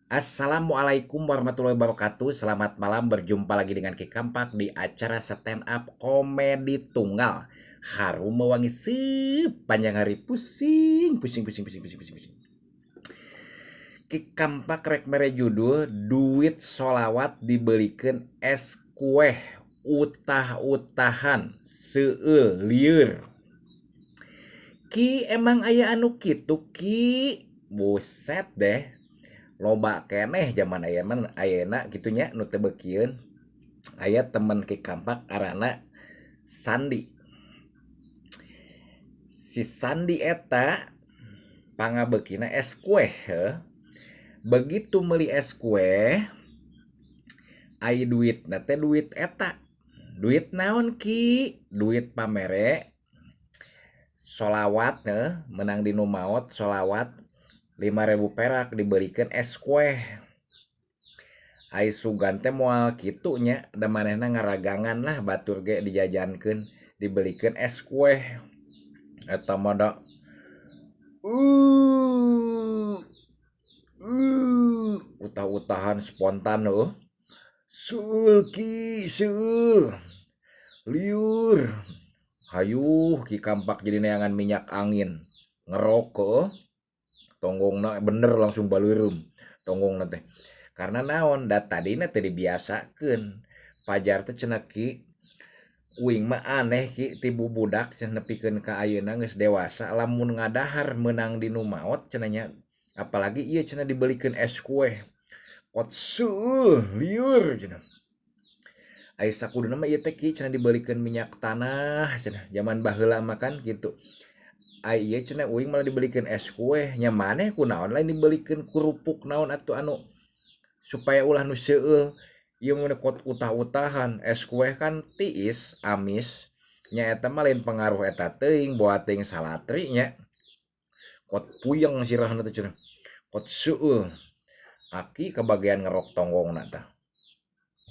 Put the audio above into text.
Assalamualaikum warahmatullahi wabarakatuh. Selamat malam, berjumpa lagi dengan Ki Kampak di acara stand up komedi tunggal. Harum mewangi sepanjang hari, pusing, pusing, pusing, pusing, pusing, pusing, pusing. Ki Kampak rek mere judul duit solawat dibelikan es kue utah-utahan seueur lieur. Ki emang aya anu kitu Ki, buset deh. Loba keneh zaman aya man ayeuna gitunya nu teu beukieun. Aya temen Ki Kampak arana Sandi. Si Sandi eta pangabeukina es kue heuh. Begitu meuli es kue aya duitna teh duit eta. Duit naon Ki? Duit pamere solawat heuh, menang di nu maot solawat 5.000 perak dibelikan es kue. Ai sugan teh moal kitu nya, da manehna ngaragangan lah batur ge dijajankeun, dibelikeun es kue. Eta mah da uh, utah-utahan spontan heuh. Seul Ki, seul. Liur. Hayuh Ki Kampak jadi neangan minyak angin. Ngerokok tonggongna bener langsung baleureum tonggongna teh. Karena naon da tadina teh dibiasakeun. Pajar teh cenah Ki uing mah aneh Ki ti budak cenah nepikeun ka ayeuna geus dewasa lamun ngadahar meunang di nu maot cenah nya. Apalagi ieu cenah dibelikeun es kue. Kot seueuh lieur cenah. Ai sakuduna mah ieu teh Ki cenah dibelikeun minyak tanah cenah. Zaman baheula mah kan kitu. Ai ieu cenah uing malah dibelikeun es kue, nya maneh kunaon lain dibelikeun kerupuk naon atuh anu supaya ulah nu seueuh. Ieu mun kot utah-utahan, es kue kan tiis, amis. Nya eta mah lain pengaruh eta teuing, boa teuing salatri nya. Kot puyeng sirahna teh cenah. Kot seueuh. Aki kebagian ngerok tonggongna tah.